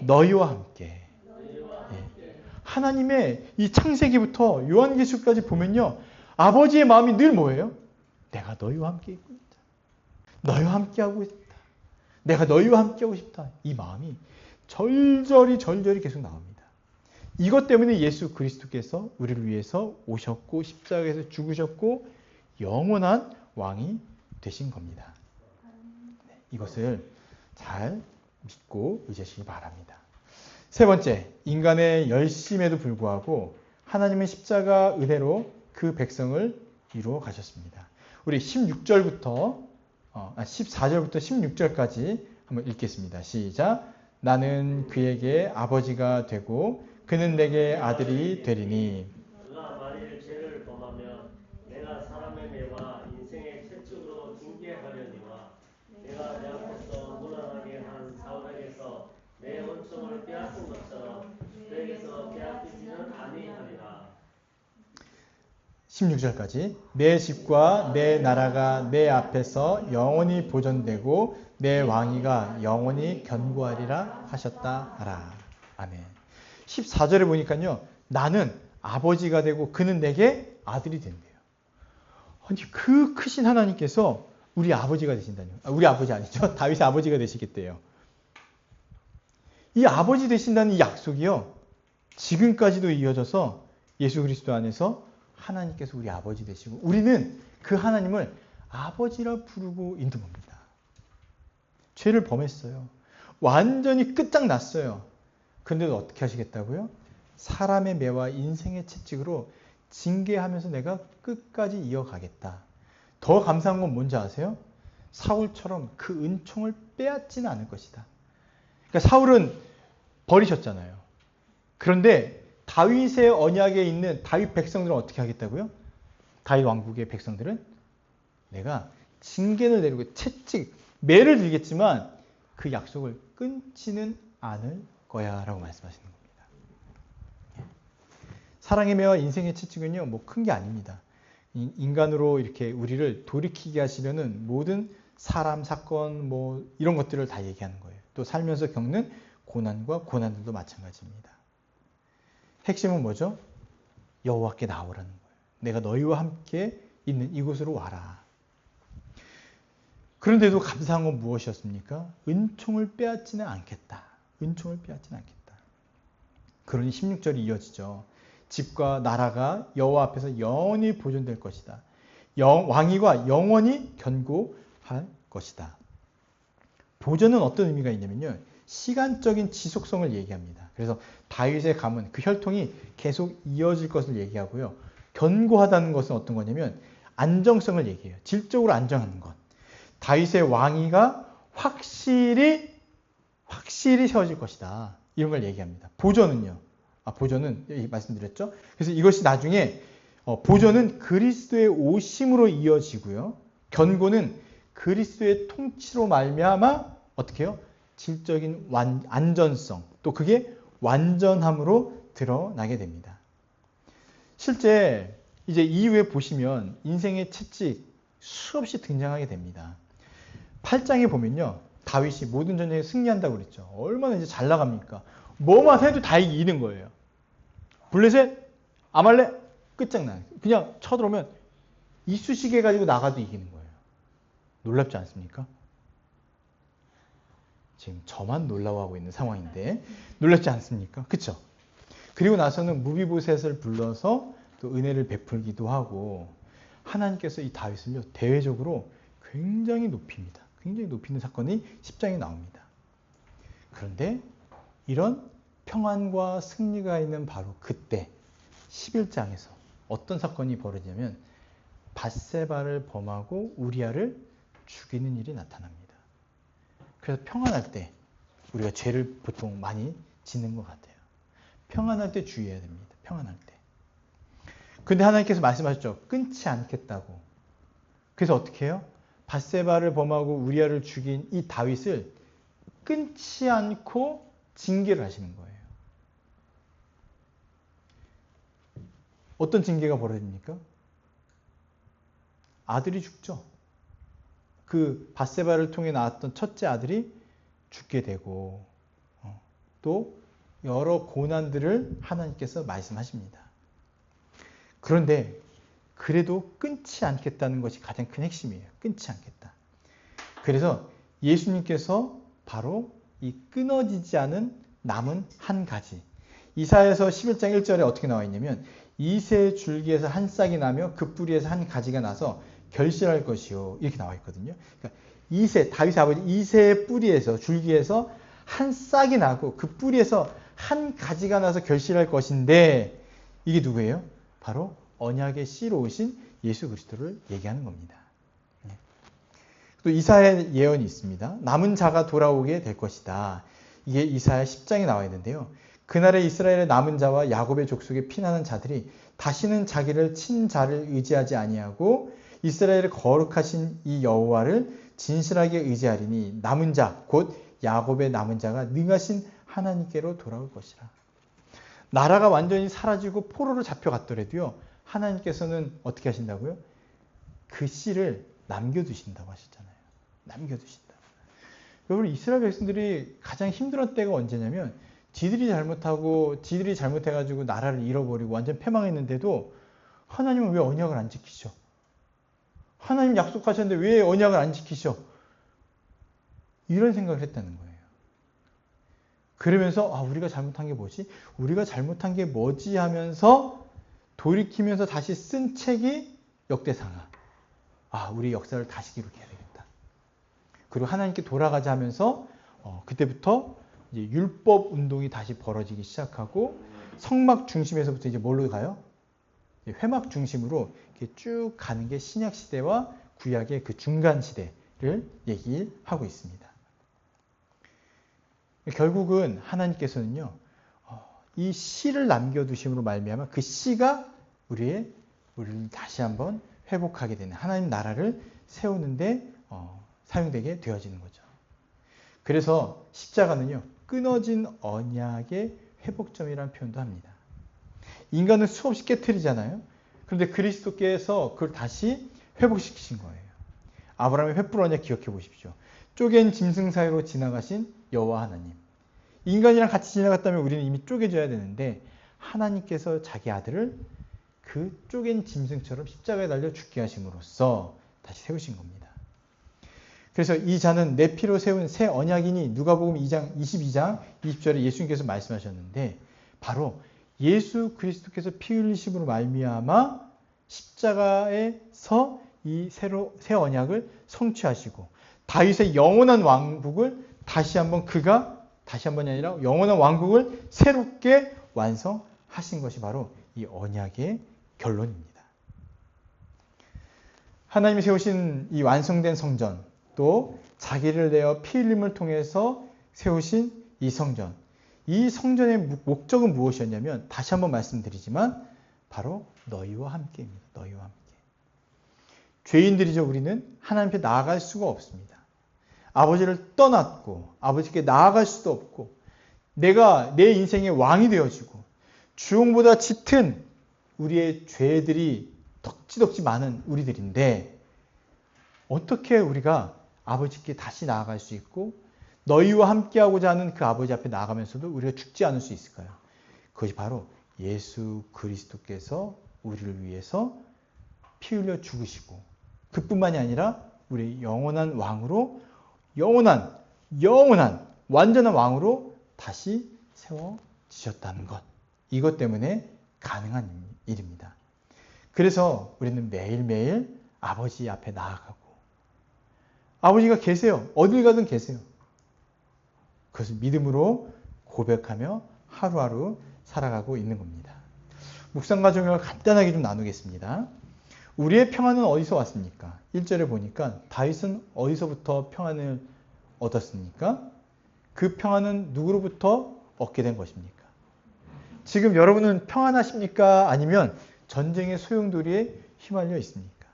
너희와 함께. 하나님의 이 창세기부터 요한계시록까지 보면요. 아버지의 마음이 늘 뭐예요? 내가 너희와 함께 있고 있다. 너희와 함께하고 있다. 내가 너희와 함께하고 싶다. 이 마음이 절절히 계속 나옵니다. 이것 때문에 예수 그리스도께서 우리를 위해서 오셨고 십자가에서 죽으셨고 영원한 왕이 되신 겁니다. 네, 이것을 잘 믿고 의지하시기 바랍니다. 세 번째, 인간의 열심에도 불구하고 하나님은 십자가 은혜로 그 백성을 이루어 가셨습니다. 우리 14절부터 16절까지 한번 읽겠습니다. 시작. 나는 그에게 아버지가 되고 그는 내게 아들이 되리니 그가 만일 죄를 범하면 내가 사람의 매와 인생의 채찍으로 징계하려니와 내가 내 앞에서 무난하게 한 사울에게서 내 은총을 빼앗은 것처럼 그에게서 빼앗기지는 아니하리라. 16절까지 내 집과 내 나라가 내 앞에서 영원히 보존되고 내 왕위가 영원히 견고하리라 하셨다 하라. 아멘. 14절에 보니까요. 나는 아버지가 되고 그는 내게 아들이 된대요. 아니 그 크신 하나님께서 우리 아버지가 되신다뇨. 우리 아버지 아니죠. 다윗의 아버지가 되시겠대요. 이 아버지 되신다는 이 약속이요. 지금까지도 이어져서 예수 그리스도 안에서 하나님께서 우리 아버지 되시고 우리는 그 하나님을 아버지라 부르고 있는 겁니다. 죄를 범했어요. 완전히 끝장났어요. 그런데도 어떻게 하시겠다고요? 사람의 매와 인생의 채찍으로 징계하면서 내가 끝까지 이어가겠다. 더 감사한 건 뭔지 아세요? 사울처럼 그 은총을 빼앗지는 않을 것이다. 그러니까 사울은 버리셨잖아요. 그런데 다윗의 언약에 있는 다윗 백성들은 어떻게 하겠다고요? 다윗 왕국의 백성들은 내가 징계를 내리고 채찍, 매를 들겠지만 그 약속을 끊지는 않을 거야 라고 말씀하시는 겁니다. 사랑의 매와 인생의 채찍은요, 뭐 큰 게 아닙니다. 인간으로 이렇게 우리를 돌이키게 하시려는 모든 사람, 사건, 뭐 이런 것들을 다 얘기하는 거예요. 또 살면서 겪는 고난과 고난들도 마찬가지입니다. 핵심은 뭐죠? 여호와께 나오라는 거예요. 내가 너희와 함께 있는 이곳으로 와라. 그런데도 감사한 건 무엇이었습니까? 은총을 빼앗지는 않겠다. 은총을 빼앗지는 않겠다. 그러니 16절이 이어지죠. 집과 나라가 여호와 앞에서 영원히 보존될 것이다. 왕위가 영원히 견고할 것이다. 보존은 어떤 의미가 있냐면요. 시간적인 지속성을 얘기합니다. 그래서 다윗의 가문, 그 혈통이 계속 이어질 것을 얘기하고요. 견고하다는 것은 어떤 거냐면 안정성을 얘기해요. 질적으로 안정하는 것. 다윗의 왕위가 확실히 세워질 것이다. 이런 걸 얘기합니다. 보존은요. 보존은 말씀드렸죠. 그래서 이것이 나중에 보존은 그리스도의 오심으로 이어지고요. 견고는 그리스도의 통치로 말미암아 어떻게 해요? 질적인 안전성, 또 그게 완전함으로 드러나게 됩니다. 실제 이제 이후에 보시면 인생의 채찍 수없이 등장하게 됩니다. 8장에 보면요. 다윗이 모든 전쟁에 승리한다고 그랬죠. 얼마나 이제 잘 나갑니까? 뭐만 해도 다 이기는 거예요. 블레셋, 아말렉 끝장나요. 그냥 쳐들어오면 이쑤시개 가지고 나가도 이기는 거예요. 놀랍지 않습니까? 지금 저만 놀라워하고 있는 상황인데 놀랍지 않습니까? 그렇죠? 그리고 나서는 무비보셋을 불러서 또 은혜를 베풀기도 하고 하나님께서 이 다윗을요 대외적으로 굉장히 높입니다. 굉장히 높이는 사건이 10장에 나옵니다. 그런데 이런 평안과 승리가 있는 바로 그때 11장에서 어떤 사건이 벌어지냐면 밧세바를 범하고 우리아를 죽이는 일이 나타납니다. 그래서 평안할 때 우리가 죄를 보통 많이 짓는 것 같아요. 평안할 때 주의해야 됩니다. 평안할 때. 근데 하나님께서 말씀하셨죠. 끊지 않겠다고. 그래서 어떻게 해요? 밧세바를 범하고 우리아를 죽인 이 다윗을 끊지 않고 징계를 하시는 거예요. 어떤 징계가 벌어집니까? 아들이 죽죠. 그 밧세바를 통해 나왔던 첫째 아들이 죽게 되고 또 여러 고난들을 하나님께서 말씀하십니다. 그런데 그래도 끊지 않겠다는 것이 가장 큰 핵심이에요. 끊지 않겠다. 그래서 예수님께서 바로 이 끊어지지 않은 남은 한 가지. 이사야서 11장 1절에 어떻게 나와 있냐면 이새 줄기에서 한 싹이 나며 그 뿌리에서 한 가지가 나서 결실할 것이요. 이렇게 나와 있거든요. 그러니까 이새, 다윗의 아버지 이새의 뿌리에서, 줄기에서 한 싹이 나고 그 뿌리에서 한 가지가 나서 결실할 것인데 이게 누구예요? 바로 언약의 씨로 오신 예수 그리스도를 얘기하는 겁니다. 또 이사야의 예언이 있습니다. 남은 자가 돌아오게 될 것이다. 이게 이사야 10장에 나와 있는데요. 그날에 이스라엘의 남은 자와 야곱의 족속에 피난한 자들이 다시는 자기를 친 자를 의지하지 아니하고 이스라엘의 거룩하신 이 여호와를 진실하게 의지하리니 남은 자, 곧 야곱의 남은 자가 능하신 하나님께로 돌아올 것이라. 나라가 완전히 사라지고 포로로 잡혀갔더라도요. 하나님께서는 어떻게 하신다고요? 그 씨를 남겨두신다고 하셨잖아요. 남겨두신다. 여러분 이스라엘 백성들이 가장 힘들었던 때가 언제냐면 지들이 잘못하고 지들이 잘못해가지고 나라를 잃어버리고 완전 패망했는데도 하나님은 왜 언약을 안 지키셔? 하나님 약속하셨는데 왜 언약을 안 지키셔? 이런 생각을 했다는 거예요. 그러면서 우리가 잘못한 게 뭐지? 우리가 잘못한 게 뭐지? 하면서 돌이키면서 다시 쓴 책이 역대상하. 우리 역사를 다시 기록해야 되겠다. 그리고 하나님께 돌아가자 하면서 그때부터 이제 율법 운동이 다시 벌어지기 시작하고 성막 중심에서부터 이제 뭘로 가요? 회막 중심으로 이렇게 쭉 가는 게 신약 시대와 구약의 그 중간 시대를 얘기하고 있습니다. 결국은 하나님께서는요, 이 씨를 남겨두심으로 말미암아 그 씨가 우리를 다시 한번 회복하게 되는 하나님 나라를 세우는데 사용되게 되어지는 거죠. 그래서 십자가는요, 끊어진 언약의 회복점이라는 표현도 합니다. 인간은 수없이 깨트리잖아요. 그런데 그리스도께서 그걸 다시 회복시키신 거예요. 아브라함의 횃불 언약 기억해 보십시오. 쪼갠 짐승 사이로 지나가신 여호와 하나님. 인간이랑 같이 지나갔다면 우리는 이미 쪼개져야 되는데 하나님께서 자기 아들을 그 쪼갠 짐승처럼 십자가에 달려 죽게 하심으로써 다시 세우신 겁니다. 그래서 이 자는 내 피로 세운 새 언약이니 누가복음 2장 22장 20절에 예수님께서 말씀하셨는데 바로 예수 그리스도께서 피 흘리심으로 말미암아 십자가에서 이 새 언약을 성취하시고 다윗의 영원한 왕국을 다시 한번이 아니라 영원한 왕국을 새롭게 완성하신 것이 바로 이 언약의 결론입니다. 하나님이 세우신 이 완성된 성전, 또 자기를 내어 피 흘림을 통해서 세우신 이 성전. 이 성전의 목적은 무엇이었냐면 다시 한번 말씀드리지만 바로 너희와 함께입니다. 너희와 함께. 죄인들이죠. 우리는 하나님 앞에 나아갈 수가 없습니다. 아버지를 떠났고 아버지께 나아갈 수도 없고 내가 내 인생의 왕이 되어지고 주홍보다 짙은 우리의 죄들이 덕지덕지 많은 우리들인데 어떻게 우리가 아버지께 다시 나아갈 수 있고 너희와 함께하고자 하는 그 아버지 앞에 나아가면서도 우리가 죽지 않을 수 있을까요? 그것이 바로 예수 그리스도께서 우리를 위해서 피 흘려 죽으시고 그뿐만이 아니라 우리 영원한 왕으로 영원한 완전한 왕으로 다시 세워지셨다는 것. 이것 때문에 가능한 일입니다. 그래서 우리는 매일매일 아버지 앞에 나아가고 아버지가 계세요. 어딜 가든 계세요. 그것을 믿음으로 고백하며 하루하루 살아가고 있는 겁니다. 묵상과 적용을 간단하게 좀 나누겠습니다. 우리의 평안은 어디서 왔습니까? 1절에 보니까 다윗은 어디서부터 평안을 얻었습니까? 그 평안은 누구로부터 얻게 된 것입니까? 지금 여러분은 평안하십니까? 아니면 전쟁의 소용돌이에 휘말려 있습니까?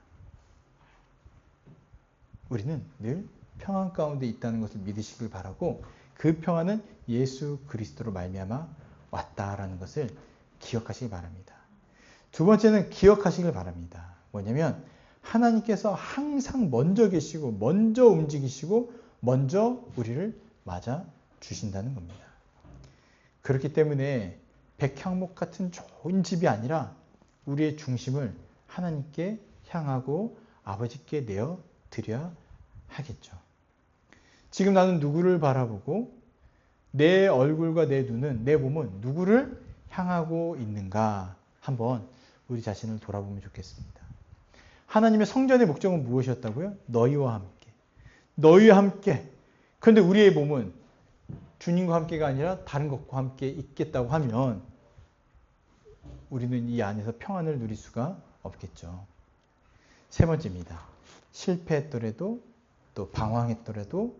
우리는 늘 평안 가운데 있다는 것을 믿으시길 바라고 그 평안은 예수 그리스도로 말미암아 왔다라는 것을 기억하시기 바랍니다. 두 번째는 기억하시길 바랍니다. 뭐냐면 하나님께서 항상 먼저 계시고 먼저 움직이시고 먼저 우리를 맞아 주신다는 겁니다. 그렇기 때문에 백향목 같은 좋은 집이 아니라 우리의 중심을 하나님께 향하고 아버지께 내어 드려야 하겠죠. 지금 나는 누구를 바라보고 내 얼굴과 내 눈은, 내 몸은 누구를 향하고 있는가 한번 우리 자신을 돌아보면 좋겠습니다. 하나님의 성전의 목적은 무엇이었다고요? 너희와 함께. 너희와 함께. 그런데 우리의 몸은 주님과 함께가 아니라 다른 것과 함께 있겠다고 하면 우리는 이 안에서 평안을 누릴 수가 없겠죠. 세 번째입니다. 실패했더라도 또 방황했더라도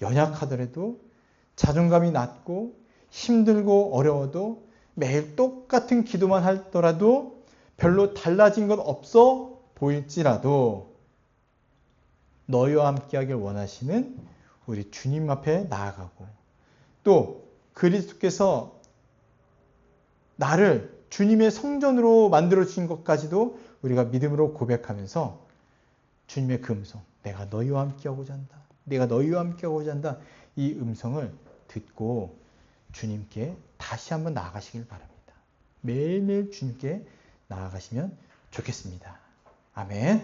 연약하더라도 자존감이 낮고 힘들고 어려워도 매일 똑같은 기도만 하더라도 별로 달라진 것 없어 보일지라도 너희와 함께하길 원하시는 우리 주님 앞에 나아가고 또 그리스도께서 나를 주님의 성전으로 만들어 주신 것까지도 우리가 믿음으로 고백하면서 주님의 그 음성, 내가 너희와 함께하고자 한다. 내가 너희와 함께하고자 한다. 이 음성을 듣고 주님께 다시 한번 나아가시길 바랍니다. 매일매일 주님께 나아가시면 좋겠습니다. 아멘.